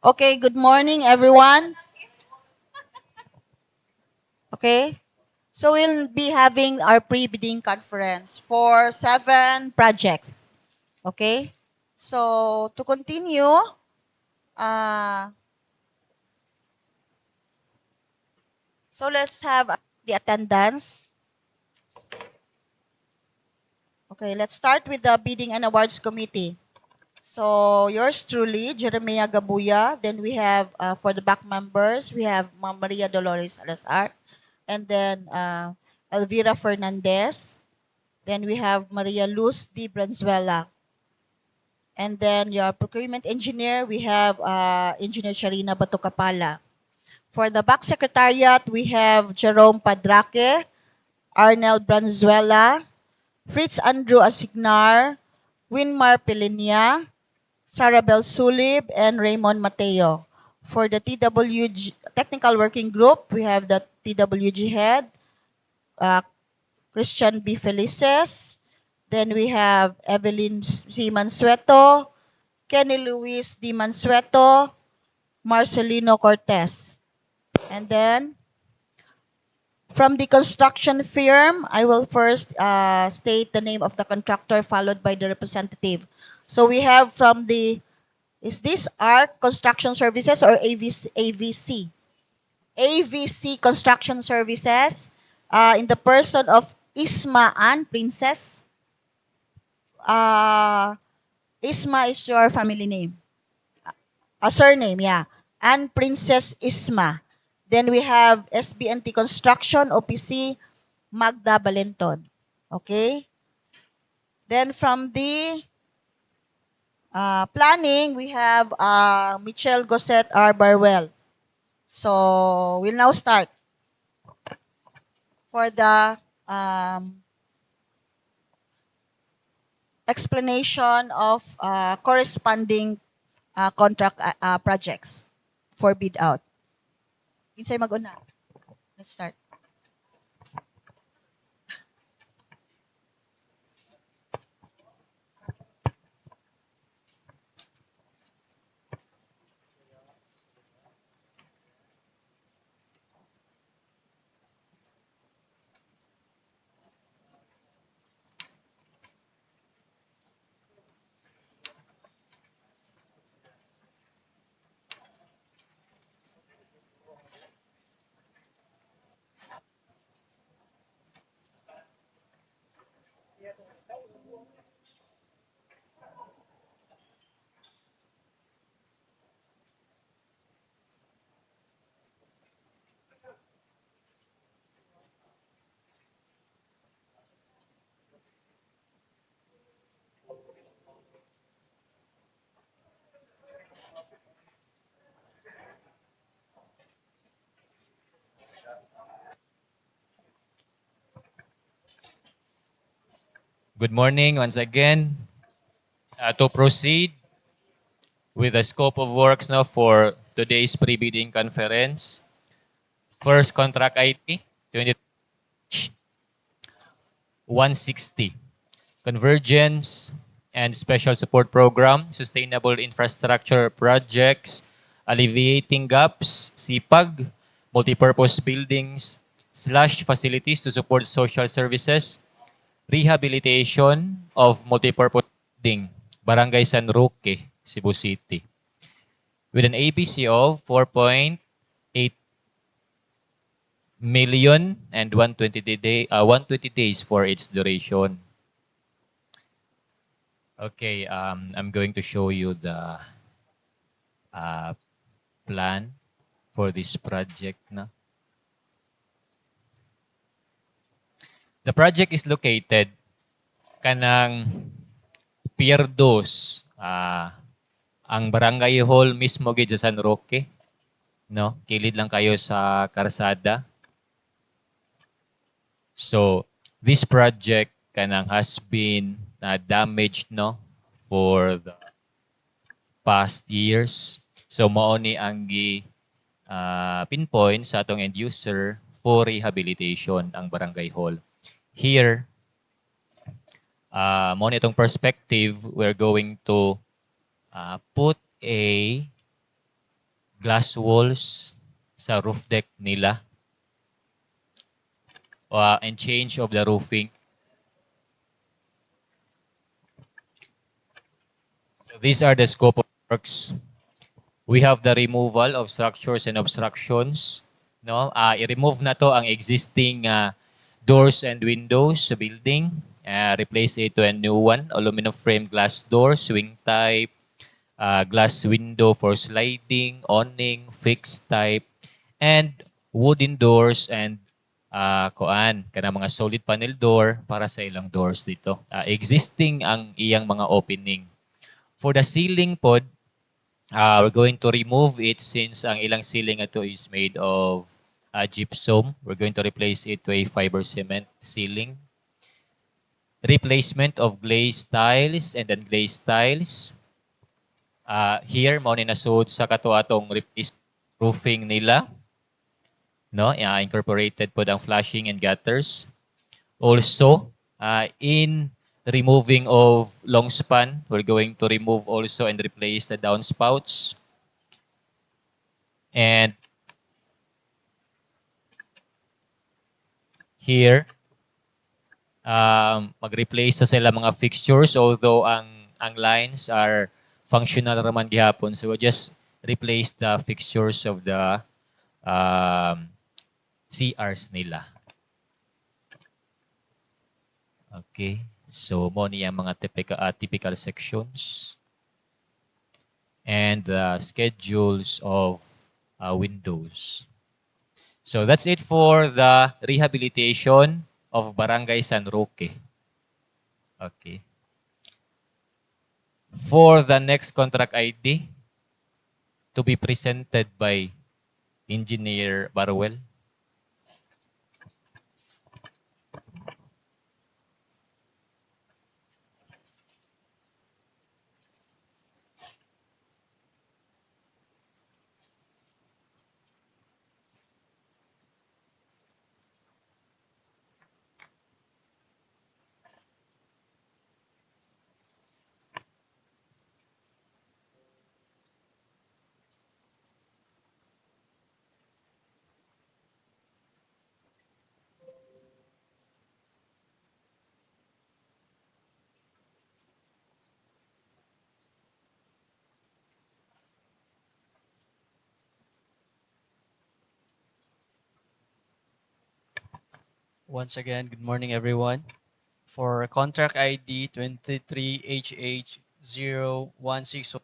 Okay, good morning, everyone. Okay, so we'll be having our pre-bidding conference for 7 projects. Okay, so to continue, uh, so let's have the attendance. Okay, let's start with the bidding and awards committee. So yours truly, Jeremiah Gabuya. Then we have for the back members, we have Ma'am Maria Dolores Alazar, and then Elvira Fernandez. Then we have Maria Luz Di Branzuela. And then your procurement engineer, we have Engineer Charina Batocapala. For the back secretariat, we have Jerome Padraque, Arnel Branzuela, Fritz Andrew Asignar, Winmar Pilinia, Sarabel Sulib, and Raymond Mateo. For the TWG Technical Working Group, we have the TWG head, uh, Christian B. Felices. Then we have Evelyn C. Mansueto, Kenny Luis D. Mansueto, Marcelino Cortez. And then from the construction firm, I will first state the name of the contractor followed by the representative. So we have from the, is this ARC Construction Services or AVC? AVC, AVC Construction Services in the person of Isma Ann Princess. Isma is your family name. A surname, yeah. And Princess Isma. Then we have SBNT Construction, OPC, Magda Balenton. Okay? Then from the planning, we have Michelle Gosset R. Barwell. So, we'll now start for the explanation of corresponding contract projects for bid out. Kinsay mag-una. Let's start. Good morning once again. To proceed with the scope of works now for today's pre-bidding conference. First contract IT 160. Convergence and Special Support Program, Sustainable Infrastructure Projects, Alleviating Gaps, SIPAG, Multipurpose Buildings / Facilities to Support Social Services, Rehabilitation of Multipurpose Building, Barangay San Roque, Cebu City, with an ABC of 4.8 million and 120 days for its duration. Okay, I'm going to show you the plan for this project. Na. The project is located kanang Pier 2, ang barangay hall mismo gid sa San Roque, no? Kilid lang kayo sa karsada. So, this project kanang has been damaged, no, for the past years. So, mao ni ang pinpoint sa atong end user for rehabilitation ang barangay hall. Here, mao ni itong perspective, we're going to put a glass walls sa roof deck nila, and change of the roofing. So these are the scope of works. We have the removal of structures and obstructions. No, i-remove na to ang existing doors and windows sa building. Replace it to a new one. Aluminum frame glass door, swing type, glass window for sliding, awning, fixed type, and wooden doors and kana mga solid panel door para sa ilang doors dito. Existing ang iyang mga opening. For the ceiling pod, we're going to remove it since ang ilang ceiling ito is made of gypsum. We're going to replace it to a fiber cement ceiling. Replacement of glazed tiles and unglazed tiles. Here, mo ni nasud sa kato atong replace roofing nila. No? Incorporated po ang flashing and gutters. Also, in removing of long span, we're going to remove also and replace the downspouts. And here, mag-replace sa sila mga fixtures, although ang lines are functional raman gihapon. So we'll just replace the fixtures of the CRs nila. Okay. So mo niya mga typical sections and the schedules of windows. So that's it for the rehabilitation of Barangay San Roque. Okay. For the next contract ID to be presented by Engineer Barwell. Once again, good morning everyone. For contract ID 23HH0161,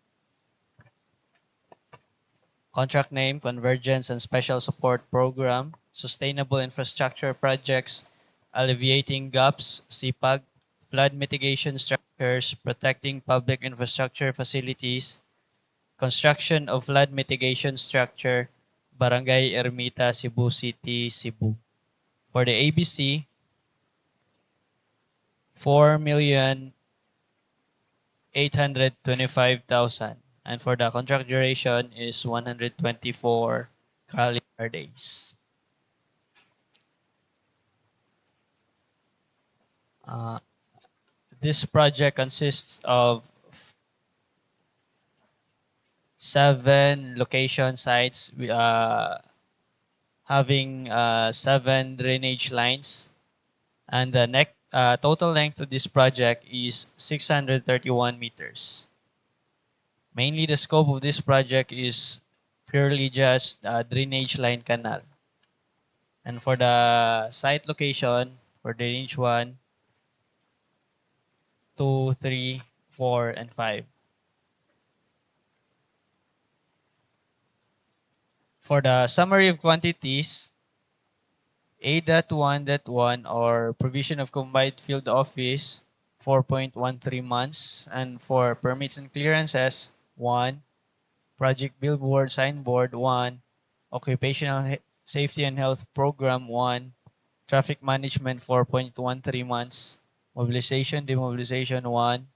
contract name Convergence and Special Support Program, Sustainable Infrastructure Projects, Alleviating Gaps, SIPAG, Flood Mitigation Structures, Protecting Public Infrastructure Facilities, Construction of Flood Mitigation Structure, Barangay Ermita, Cebu City, Cebu. For the ABC, 4,825,000. And for the contract duration is 124 calendar days. This project consists of 7 location sites, having 7 drainage lines. And the total length of this project is 631 meters. Mainly the scope of this project is purely just drainage line canal. And for the site location, for drainage 1, 2, 3, 4, and 5. For the summary of quantities, A.1.1 or provision of combined field office, 4.13 months. And for permits and clearances, 1. Project billboard signboard, 1. Occupational safety and health program, 1. Traffic management, 4.13 months. Mobilization, demobilization, 1.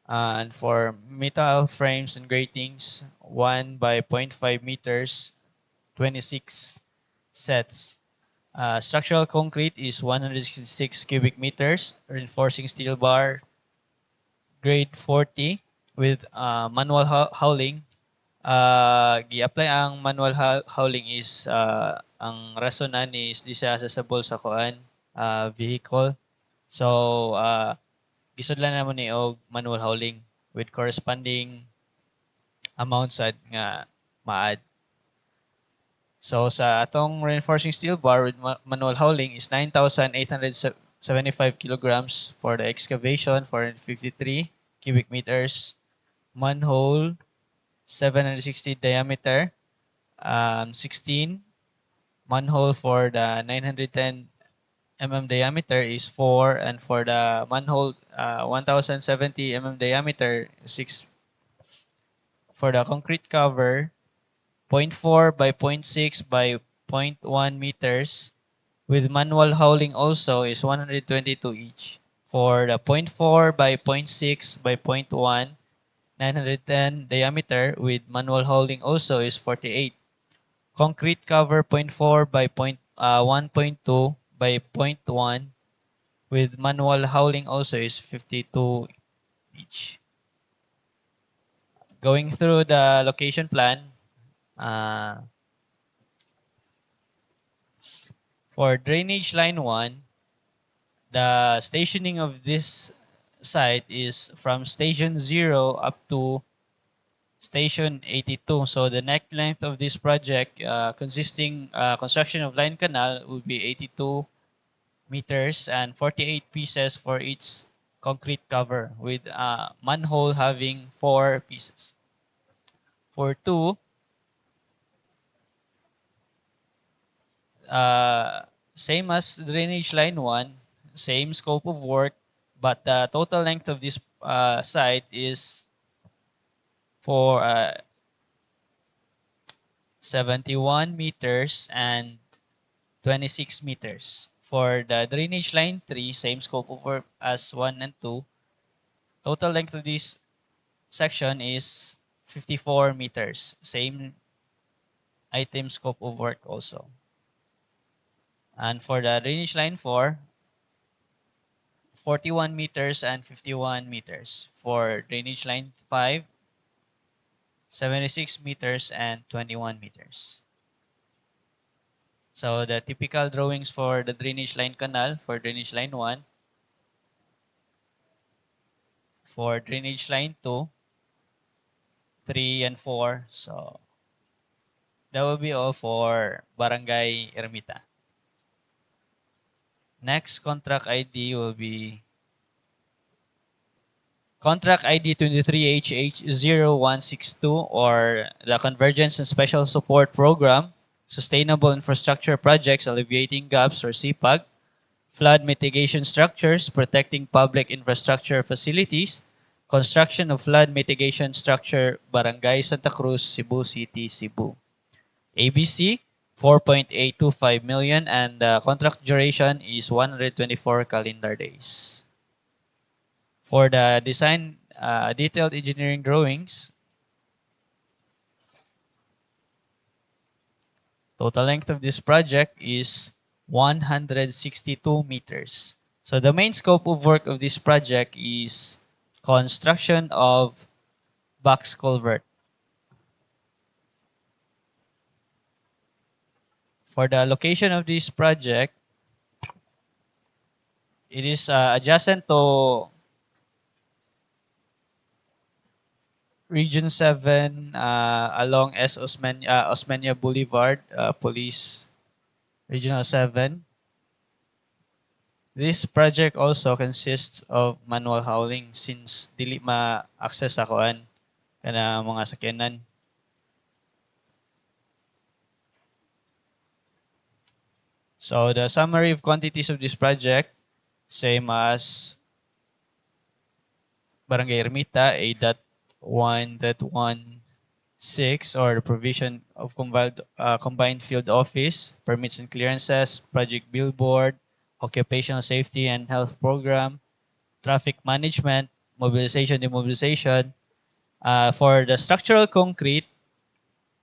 And for metal frames and gratings, 1 by 0.5 meters, 26 sets. Structural concrete is 166 cubic meters. Reinforcing steel bar, grade 40 with manual hauling, gi-apply ang manual hauling is ang rason ani is di siya accessible sa kuan vehicle. So gisudlan na mo ni og manual hauling with corresponding amount sad nga maad. So sa atong reinforcing steel bar with manual hauling is 9,875 kilograms for the excavation, 453 cubic meters, manhole 760 diameter, 16 manhole for the 910 diameter is 4, and for the manhole 1070 diameter 6. For the concrete cover, zero point 0.4 by 0.6 by 0.1 meters with manual hauling also is 122 each. For the 0.4 by 0.6 by 0.1, 910 diameter with manual hauling also is 48. Concrete cover 0.4 by 1.2 by 0.1 with manual hauling also is 52 each. Going through the location plan, for drainage line 1, the stationing of this site is from station 0 up to station 82. So the neck length of this project consisting construction of line canal will be 82 meters and 48 pieces for each concrete cover with manhole having 4 pieces. For 2, same as drainage line 1, same scope of work, but the total length of this site is for 71 meters and 26 meters. For the drainage line 3, same scope of work as 1 and 2. Total length of this section is 54 meters. Same item scope of work also. And for the drainage line 4, 41 meters and 51 meters. For drainage line 5, 76 meters and 21 meters. So the typical drawings for the drainage line canal for drainage line 1, for drainage line 2, 3, and 4. So that will be all for Barangay Ermita. Next contract ID will be Contract ID 23HH0162 or the Convergence and Special Support Program, Sustainable Infrastructure Projects Alleviating Gaps or SIPAG, Flood Mitigation Structures Protecting Public Infrastructure Facilities, Construction of Flood Mitigation Structure Barangay Santa Cruz, Cebu City, Cebu. ABC 4.825 million and the contract duration is 124 calendar days. For the design detailed engineering drawings, total length of this project is 162 meters. So the main scope of work of this project is construction of box culvert. For the location of this project, it is adjacent to Region 7 along S. Osmeña Boulevard, Police Regional 7. This project also consists of manual hauling since dili ma-access sa kuan kana mga sakyanan. So the summary of quantities of this project, same as Barangay Ermita, 8.1.16 or the provision of combined field office, permits and clearances, project billboard, occupational safety and health program, traffic management, mobilization, demobilization. For the structural concrete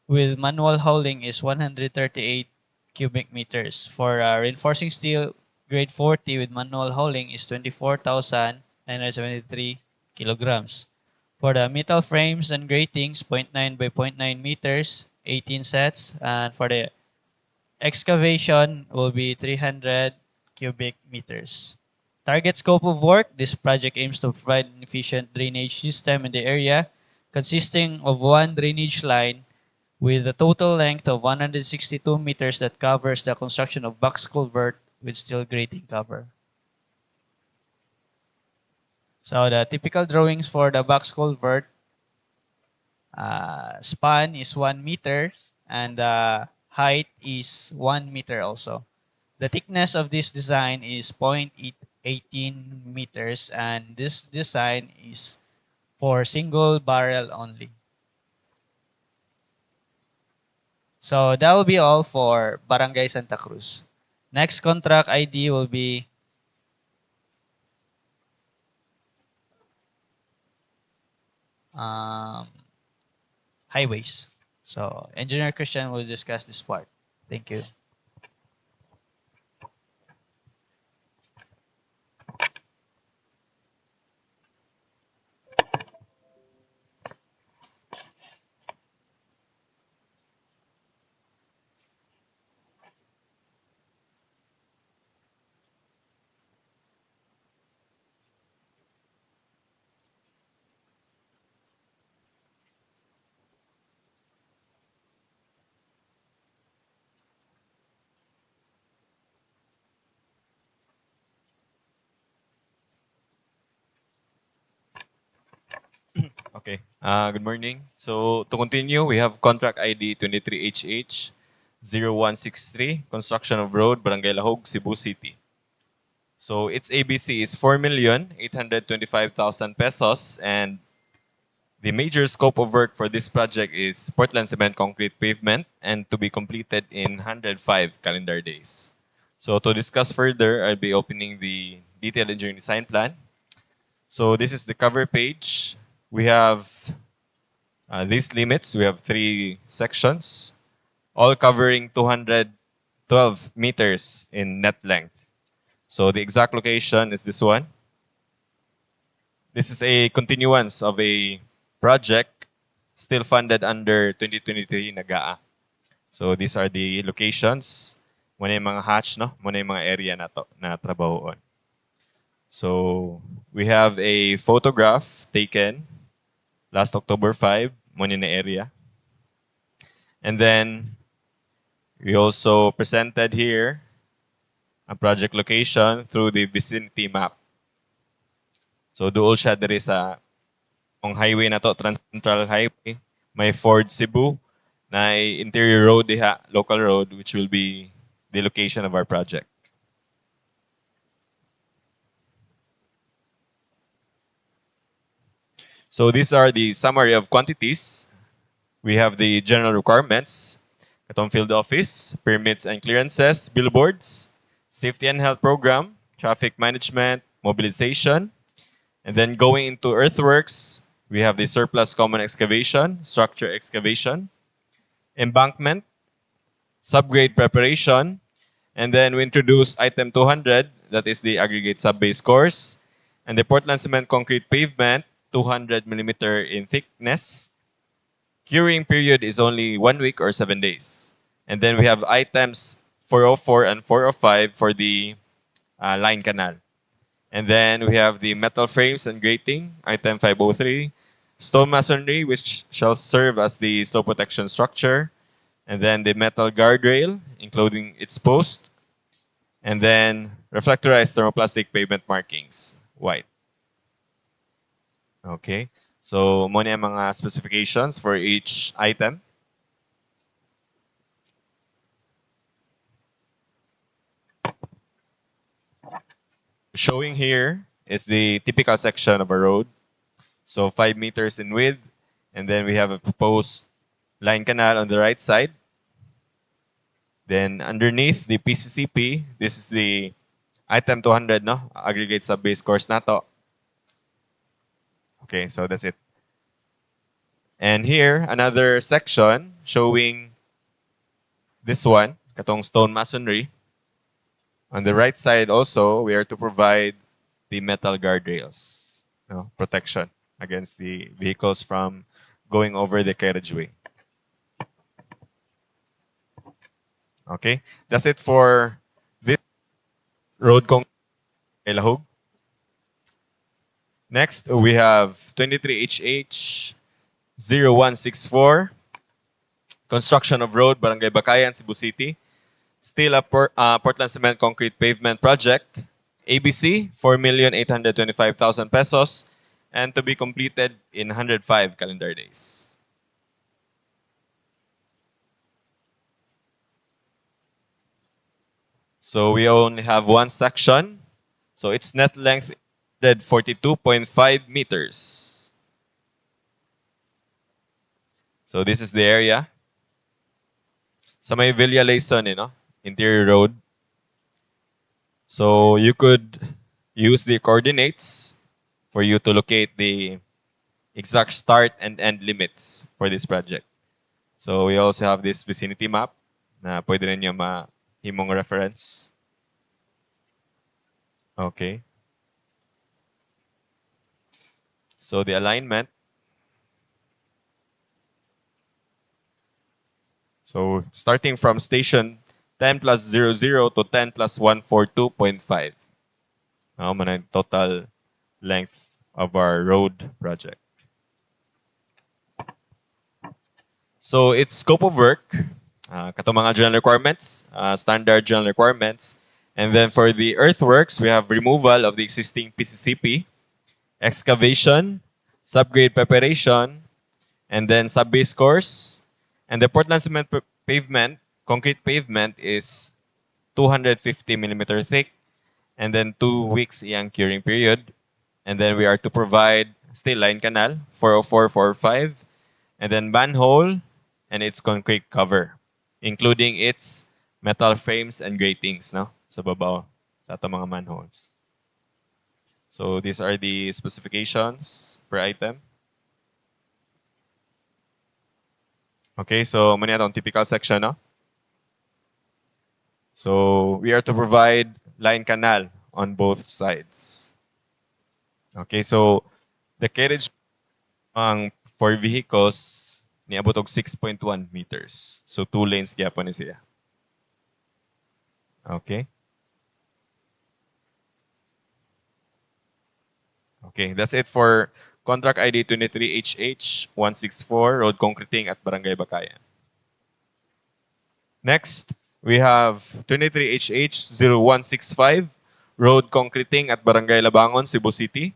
with manual hauling is 138 cubic meters. For reinforcing steel grade 40 with manual hauling is 24,973 kilograms. For the metal frames and gratings, 0.9 by 0.9 meters, 18 sets. And for the excavation will be 300 cubic meters. Target scope of work, this project aims to provide an efficient drainage system in the area consisting of one drainage line with a total length of 162 meters that covers the construction of box culvert with steel grating cover. So the typical drawings for the box culvert, span is 1 meter and the height is 1 meter also. The thickness of this design is 0.18 meters and this design is for single barrel only. So that will be all for Barangay Santa Cruz. Next contract ID will be um, highways. So Engineer Christian will discuss this part. Thank you. Okay. Good morning. So to continue, we have contract ID 23HH 0163, construction of road, Barangay Lahog, Cebu City. So its ABC is 4,825,000 pesos, and the major scope of work for this project is Portland cement concrete pavement and to be completed in 105 calendar days. So to discuss further, I'll be opening the detailed engineering design plan. So this is the cover page. We have these limits. We have 3 sections, all covering 212 meters in net length. So the exact location is this one. This is a continuance of a project still funded under 2023 Nagaa. So these are the locations. Muna yung mga hatch, no? Muna yung mga area na to na trabahoon. So we have a photograph taken last October 5, muna na area. And then we also presented here a project location through the vicinity map. So duol siya diri sa ang highway na to, Trans Central Highway, may Ford Cebu na interior road diha, local road, which will be the location of our project. So these are the summary of quantities. We have the general requirements, katong field office, permits and clearances, billboards, safety and health program, traffic management, mobilization. And then going into earthworks, we have the surplus common excavation, structure excavation, embankment, subgrade preparation, and then we introduce item 200, that is the aggregate subbase course, and the Portland cement concrete pavement, 200 millimeter in thickness. Curing period is only 1 week or 7 days. And then we have items 404 and 405 for the line canal. And then we have the metal frames and grating, item 503. Stone masonry, which shall serve as the slope protection structure. And then the metal guardrail, including its post. And then reflectorized thermoplastic pavement markings, white. Okay. So, muna yung mga specifications for each item. Showing here is the typical section of a road. So 5 meters in width. And then we have a proposed line canal on the right side. Then underneath the PCCP, this is the item 200, no? Aggregate sub-base course na to. Okay, so that's it. And here, another section showing this one, katong stone masonry. On the right side also, we are to provide the metal guardrails, no, protection. against the vehicles from going over the carriageway. Okay, that's it for this road con Lahog. Next, we have 23HH 0164, construction of road, Barangay Bakayan, Cebu City. Still a Portland Cement Concrete Pavement Project. ABC, 4,825,000 pesos. And to be completed in 105 calendar days. So we only have one section. So its net length is 42.5 meters. So this is the area. Sa may Villa Layson, interior road. So you could use the coordinates for you to locate the exact start and end limits for this project. So we also have this vicinity map na pwede ninyo mahimong reference. Okay. So the alignment. So starting from station 10 plus 00 to 10 plus 142.5. Now man ang total length of our road project. So its scope of work, kato mga general requirements, standard general requirements. And then for the earthworks, we have removal of the existing PCCP, excavation, subgrade preparation, and then sub-base course. And the Portland cement pavement, concrete pavement is 250 millimeter thick, and then 2 weeks iyang curing period. And then we are to provide steel line canal, 404, 405, and then manhole and its concrete cover, including its metal frames and gratings, no? Sa babaw, sa ato mga manholes. So these are the specifications per item. Okay, so mani atong typical section, no? So we are to provide line canal on both sides. Okay, so the carriage for vehicles niabot og 6.1 meters. So 2 lanes gyapon ni siya. Okay. Okay, that's it for contract ID 23HH164 road concreting at Barangay Bakayan. Next, we have 23HH0165 road concreting at Barangay Labangon, Cebu City.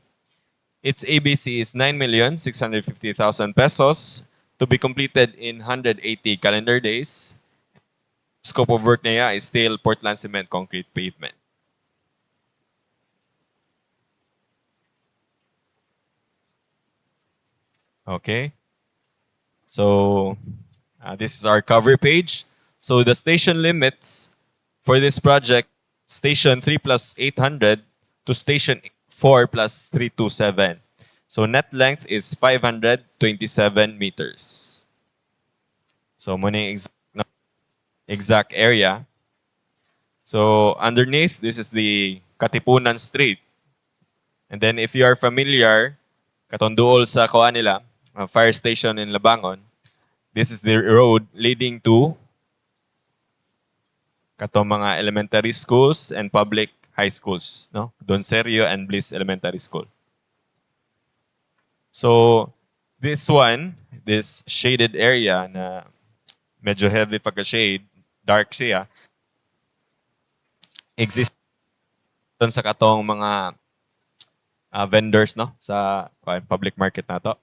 Its ABC is 9,650,000 pesos to be completed in 180 calendar days. Scope of work niya is still Portland cement concrete pavement. Okay. So this is our cover page. So the station limits for this project, station 3 plus 800 to station 4 plus 327. So net length is 527 meters. So muna exact area. So underneath, this is the Katipunan Street. And then if you are familiar, katonduol sa kuha nila, fire station in Labangon, this is the road leading to katong mga elementary schools and public high schools, no? Don Serio and Bliss Elementary School. So this one, this shaded area na medyo heavy pagka-shade, dark siya, exist sa katong mga vendors, no, sa public market na to.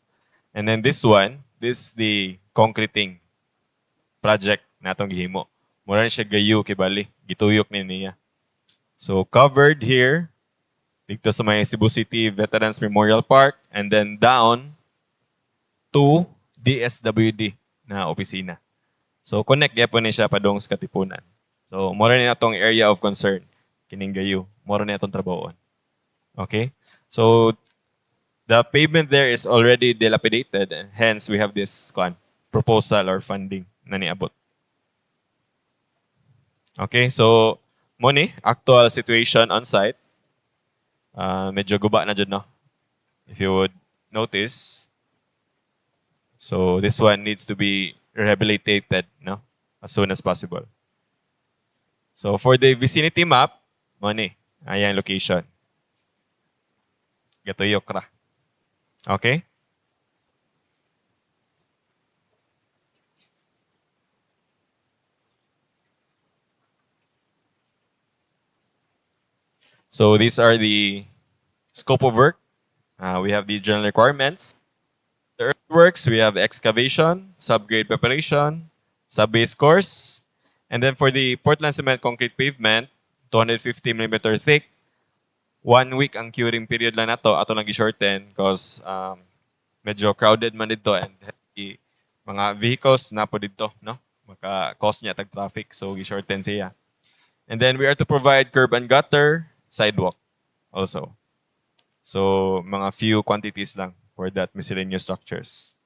And then this one, this is the concreting project natong gihimo. Mura ni siya gayu kibali, gituyok ni niya. So covered here dito sa may Cebu City Veterans Memorial Park and then down to DSWD na opisina. So connect gyapon ni siya padung sa Katipunan. So mura ni natong area of concern kining gayu. Mura ni atong trabahoon. Okay? So the pavement there is already dilapidated, hence we have this proposal or funding na niabot. Okay, so money, actual situation on site. Medyo guba na dyan, no? If you would notice. So this one needs to be rehabilitated, no, as soon as possible. So for the vicinity map, money, ayan location. Gatuyok ra. Okay? So these are the scope of work. We have the general requirements. The earthworks, we have excavation, subgrade preparation, sub-base course. And then for the Portland cement concrete pavement, 250 millimeter thick. 1 week ang curing period lang nato. Ato lang gi-shorten because medyo crowded man dito and heavy mga vehicles na po dito, no? Maka-cause niya tag traffic, so gi-shorten siya. And then we are to provide curb and gutter, sidewalk also. So mga few quantities lang for that miscellaneous structures.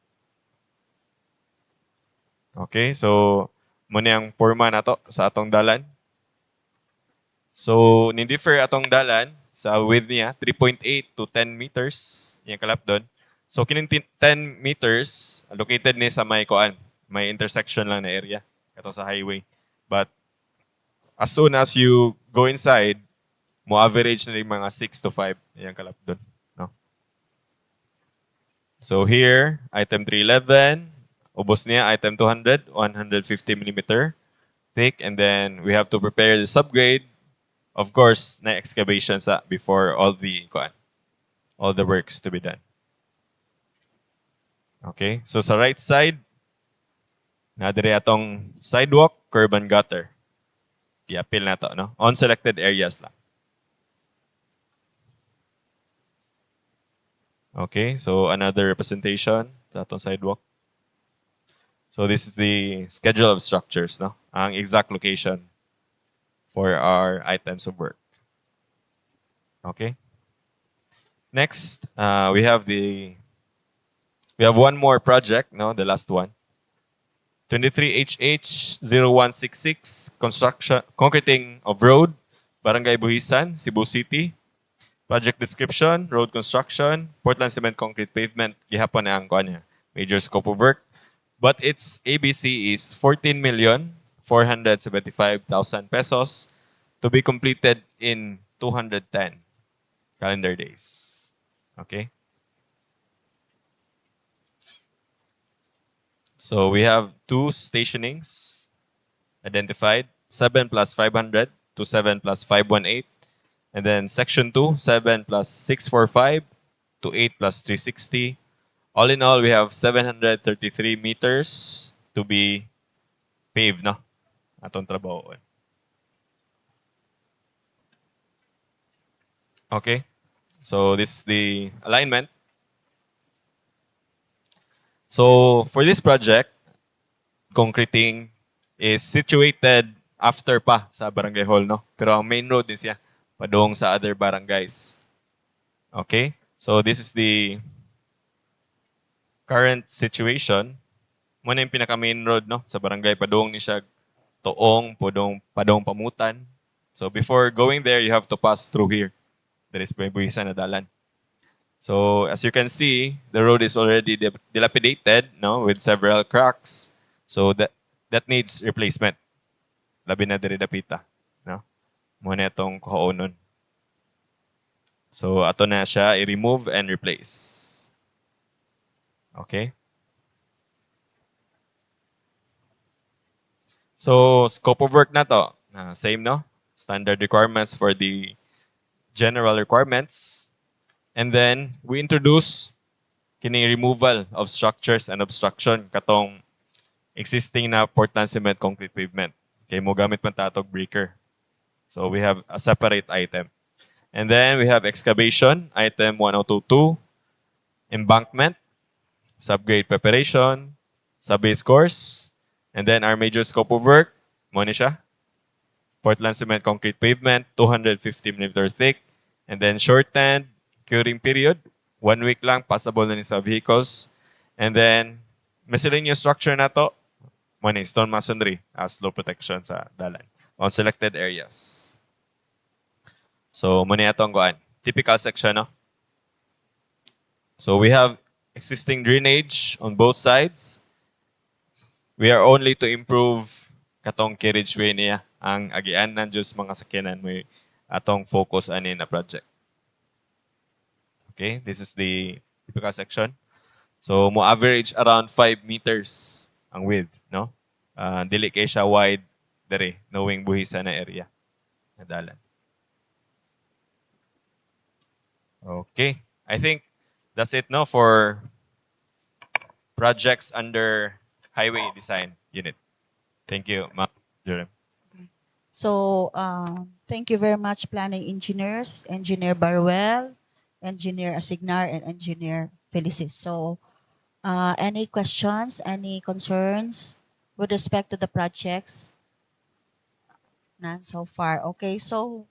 Okay, so muna ang porma nato sa atong dalan. So ni-differ atong dalan sa width niya 3.8 to 10 meters yung kalap doon. So kining 10 meters located ni sa may kuan, may intersection lang na area kato sa highway. But as soon as you go inside, mo average na rin mga 6 to 5 yung kalap doon, no? So here, item 311, ubos niya item 200, 150 millimeter thick, and then we have to prepare the subgrade. Of course, na excavation sa before all the works to be done. Okay, so sa right side, nadiri atong sidewalk, curb and gutter. I-appeal na to, no? On selected areas lang. Okay, so another representation sa atong sidewalk. So this is the schedule of structures, no? Ang exact location for our items of work. Okay. Next, we have one more project, no, the last one. 23HH0166, construction, concreting of road, Barangay Buhisan, Cebu City. Project description, road construction, Portland cement concrete pavement, gihapon na ang kuan niya, major scope of work. But its ABC is 14,475,000 pesos to be completed in 210 calendar days. Okay? So we have 2 stationings identified, 7 plus 500 to 7 plus 518. And then section 2, 7 plus 645 to 8 plus 360. All in all, we have 733 meters to be paved, no? Atong trabaho. Okay. So this is the alignment. So for this project, concreting is situated after pa sa barangay hall, no? Pero ang main road din siya padung sa other barangays. Okay? So this is the current situation. Muna yung pinaka main road, no? Sa barangay padung ni siya Toong, padung Pamutan. So before going there, you have to pass through here. There is Buhisan na dalan. So as you can see, the road is already dilapidated, no, with several cracks. So that needs replacement. Labi na diri dapita, no? Muna itong kuhaunon. So ato na siya i-remove and replace. Okay? So scope of work na to, same, no? Standard requirements for the general requirements. And then we introduce kini removal of structures and obstruction katong existing na Portland cement concrete pavement. Okay, mo gamit man tatog breaker. So we have a separate item. And then we have excavation, item 1022, embankment, subgrade preparation, sub-base course, and then our major scope of work, mo ni siya, Portland cement concrete pavement, 250 mm thick, and then shortened curing period, 1 week lang, passable na ni sa vehicles. And then miscellaneous structure na to, mo ni stone masonry as low protection sa dalan on selected areas. So, muna itong kuan. Typical section, no? So we have existing drainage on both sides. We are only to improve katong carriage way niya. Ang agian ng Diyos mga sakyanan may atong focus ani na project. Okay, this is the typical section. So mo average around 5 meters ang width, no? Dili kay siya wide dere, knowing buhisa na area. Nadalan. Okay, I think that's it, no, for projects under highway design unit. Thank you, Ma'am Jerem. So, thank you very much, planning engineers, Engineer Barwell, Engineer Asignar, and Engineer Felicis. So, any questions, any concerns with respect to the projects? None so far. Okay, so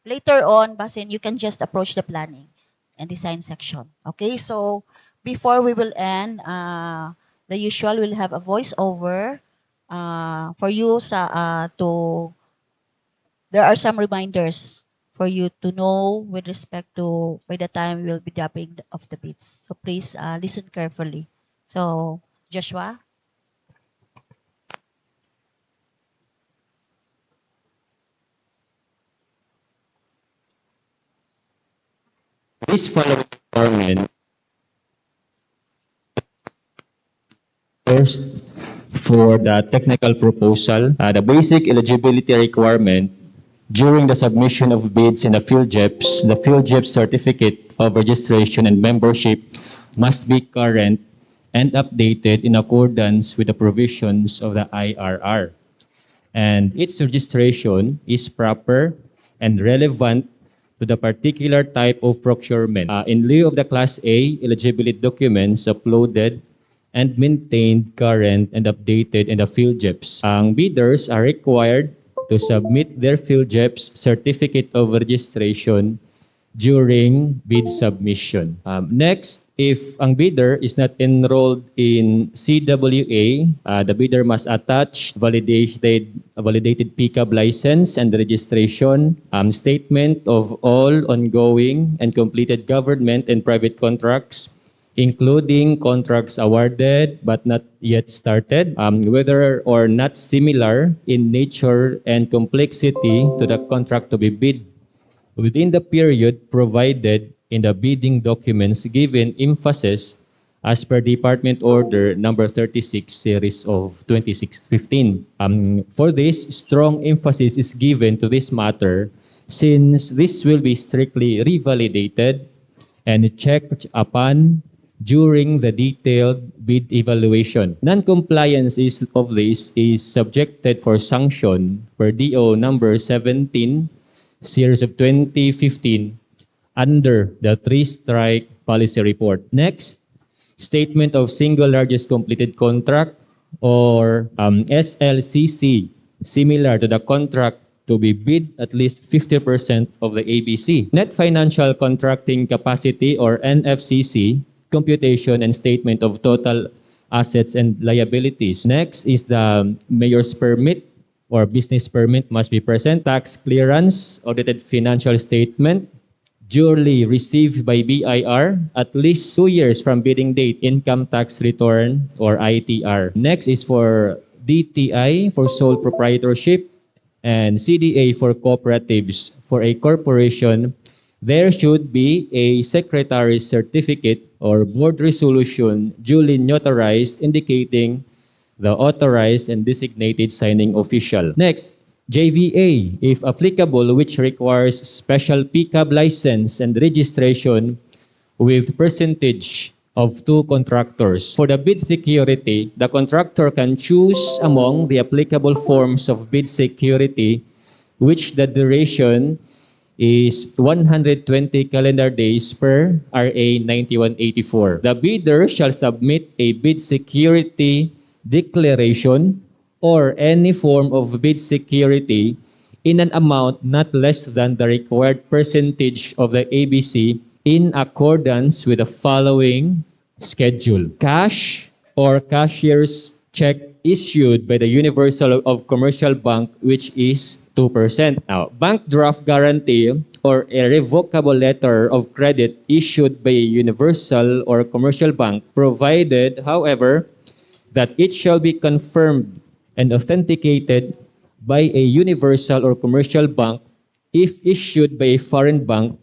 later on, Basin, you can just approach the planning and design section. Okay, so before we will end, the usual will have a voiceover for you to. There are some reminders for you to know with respect to by the time we will be dropping off the beats. So please listen carefully. So Joshua. This following requirement first for the technical proposal, the basic eligibility requirement during the submission of bids in the field JEPs, the field JEP certificate of registration and membership must be current and updated in accordance with the provisions of the IRR. And its registration is proper and relevant to the particular type of procurement. In lieu of the Class A eligibility documents uploaded and maintained current and updated in the field JEPs, ang bidders are required to submit their field JEPs certificate of registration during bid submission. Next, if ang bidder is not enrolled in CWA, the bidder must attach validated PCAB license and registration, statement of all ongoing and completed government and private contracts, including contracts awarded but not yet started, whether or not similar in nature and complexity to the contract to be bid within the period provided in the bidding documents, given emphasis as per Department Order number 36 series of 2015. For this, strong emphasis is given to this matter since this will be strictly revalidated and checked upon during the detailed bid evaluation. Non-compliance of this is subjected for sanction per DEO number 17 series of 2015 under the three-strike policy report. Next, statement of single largest completed contract or SLCC, similar to the contract to be bid at least 50% of the ABC. Net financial contracting capacity or NFCC, computation and statement of total assets and liabilities. Next is the mayor's permit or business permit must be present. Tax clearance, audited financial statement, duly received by BIR at least 2 years from bidding date, income tax return or ITR. Next is for DTI for sole proprietorship and CDA for cooperatives. For a corporation, there should be a secretary's certificate or board resolution duly notarized indicating the authorized and designated signing official. Next, JVA, if applicable, which requires special PCAB license and registration with percentage of 2 contractors. For the bid security, the contractor can choose among the applicable forms of bid security, which the duration is 120 calendar days per RA 9184. The bidder shall submit a bid security declaration or any form of bid security in an amount not less than the required percentage of the ABC in accordance with the following schedule. Cash or cashier's check issued by the Universal of Commercial Bank, which is 2%. Now, bank draft guarantee or a revocable letter of credit issued by a universal or commercial bank, provided, however, that it shall be confirmed and authenticated by a universal or commercial bank if issued by a foreign bank,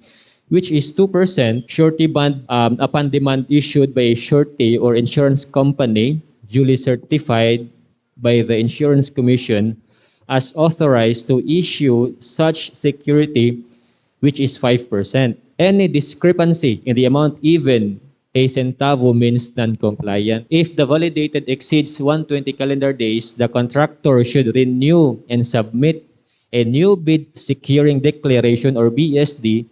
which is 2% surety bond upon demand issued by a surety or insurance company duly certified by the Insurance Commission as authorized to issue such security, which is 5%. Any discrepancy in the amount, even a centavo, means non-compliant. If the validated exceeds 120 calendar days, the contractor should renew and submit a new bid securing declaration or BSD,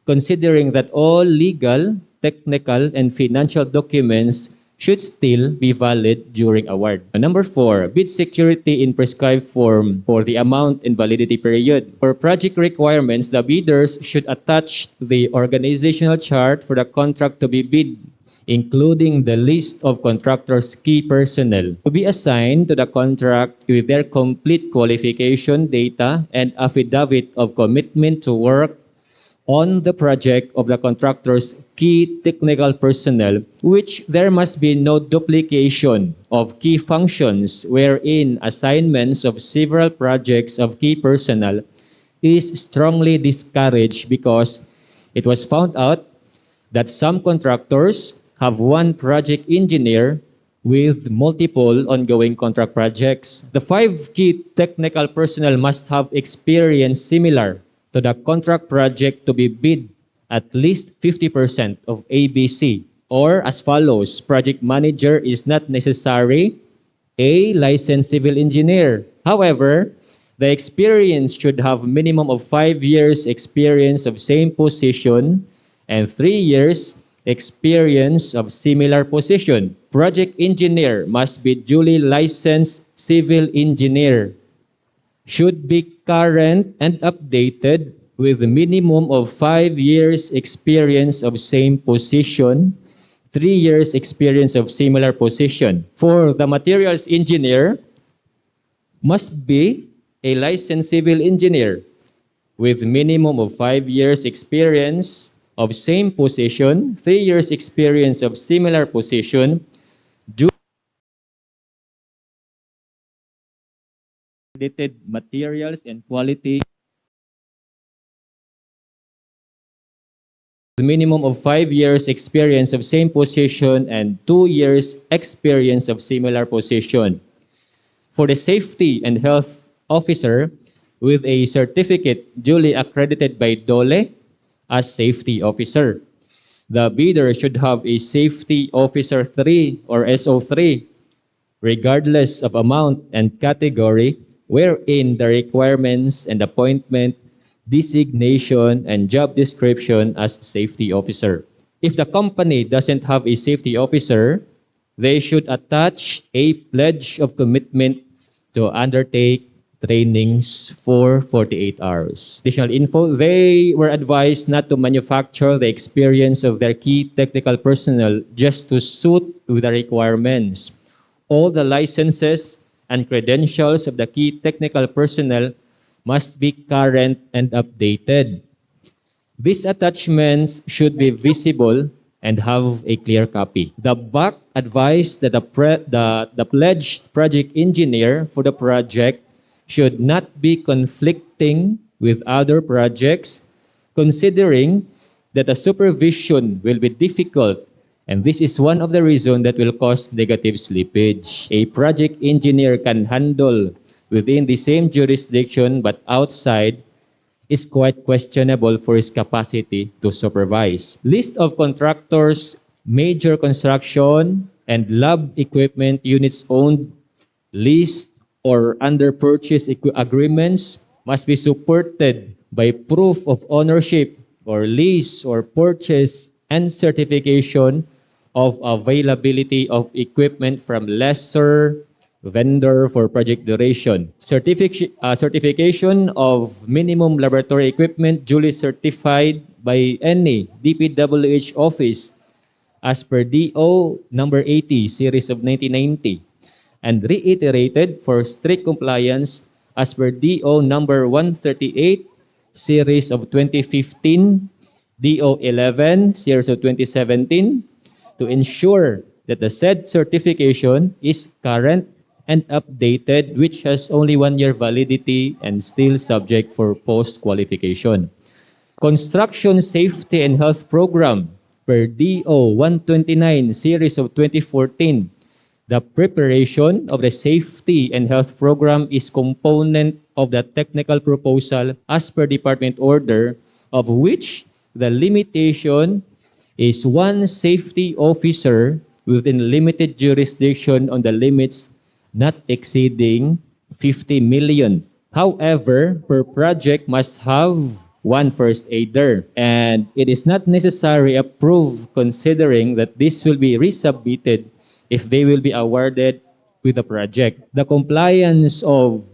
considering that all legal, technical, and financial documents should still be valid during award. Number 4, bid security in prescribed form for the amount and validity period. For project requirements, the bidders should attach the organizational chart for the contract to be bid, including the list of contractors' key personnel, to be assigned to the contract with their complete qualification data and affidavit of commitment to work on the project of the contractor's key technical personnel, which there must be no duplication of key functions wherein assignments of several projects of key personnel is strongly discouraged because it was found out that some contractors have one project engineer with multiple ongoing contract projects. The 5 key technical personnel must have experience similar to the contract project to be bid at least 50% of ABC, or as follows: project manager is not necessary a licensed civil engineer. However, the experience should have minimum of 5 years experience of same position and 3 years experience of similar position. Project engineer must be duly licensed civil engineer, should be current and updated with a minimum of 5 years experience of same position, 3 years experience of similar position. For the materials engineer, must be a licensed civil engineer with minimum of 5 years experience of same position, 3 years experience of similar position, related materials and quality, the minimum of 5 years experience of same position and 2 years experience of similar position. For the safety and health officer, with a certificate duly accredited by DOLE as safety officer. The bidder should have a safety officer 3 or SO3, regardless of amount and category, wherein the requirements and appointment, designation, and job description as safety officer. If the company doesn't have a safety officer, they should attach a pledge of commitment to undertake trainings for 48 hours. Additional info, they were advised not to manufacture the experience of their key technical personnel just to suit with the requirements. All the licenses and credentials of the key technical personnel must be current and updated. These attachments should be visible and have a clear copy. The BAC advised that the pledged project engineer for the project should not be conflicting with other projects, considering that the supervision will be difficult, and this is one of the reasons that will cause negative slippage. A project engineer can handle within the same jurisdiction but outside is quite questionable for his capacity to supervise. List of contractors, major construction, and lab equipment units owned, leased, or under purchase agreements must be supported by proof of ownership or lease or purchase and certification of availability of equipment from lessor, vendor for project duration. Certification of minimum laboratory equipment duly certified by any DPWH office as per DEO number 80, series of 1990, and reiterated for strict compliance as per DO number 138, series of 2015, DEO 11 series of 2017, to ensure that the said certification is current and updated, which has only 1 year validity and still subject for post-qualification. Construction Safety and Health Program per DO 129 series of 2014. The preparation of the Safety and Health Program is component of the technical proposal as per department order, of which the limitation is one safety officer within limited jurisdiction on the limits not exceeding 50 million. However, per project must have one first aider, and it is not necessary approved considering that this will be resubmitted if they will be awarded with the project. The compliance of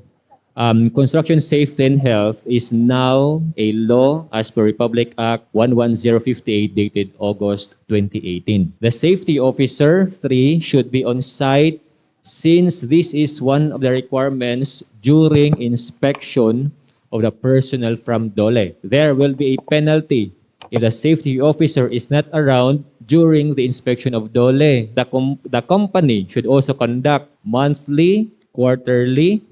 construction safety and health is now a law as per Republic Act 11058 dated August 2018. The safety officer 3 should be on site since this is one of the requirements during inspection of the personnel from DOLE. There will be a penalty if the safety officer is not around during the inspection of DOLE. The company should also conduct monthly, quarterly,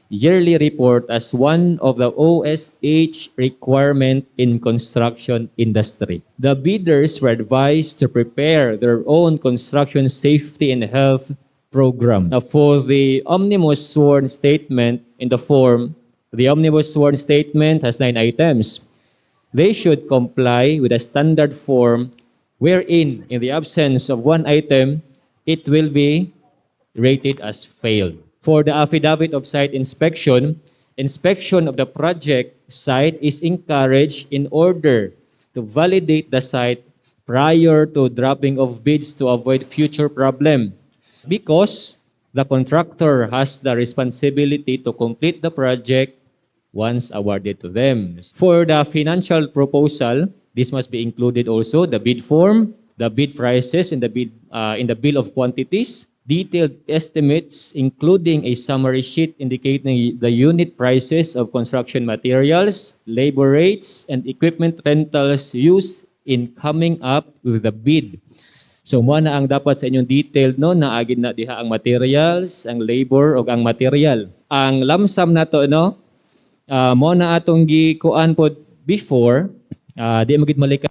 yearly report as one of the OSH requirement in construction industry. The bidders were advised to prepare their own construction safety and health program. Now, for the omnibus sworn statement in the form, the omnibus sworn statement has 9 items. They should comply with a standard form wherein, in the absence of one item, it will be rated as failed. For the affidavit of site inspection, inspection of the project site is encouraged in order to validate the site prior to dropping of bids to avoid future problem. Because the contractor has the responsibility to complete the project once awarded to them. For the financial proposal, this must be included also the bid form, the bid prices in the bill of quantities, detailed estimates including a summary sheet indicating the unit prices of construction materials, labor rates, and equipment rentals used in coming up with the bid. So mo na ang dapat sa inyong detailed no naagid na diha ang materials, ang labor ug ang material. Ang lump sum nato no mo na atong gikuan pod before di magid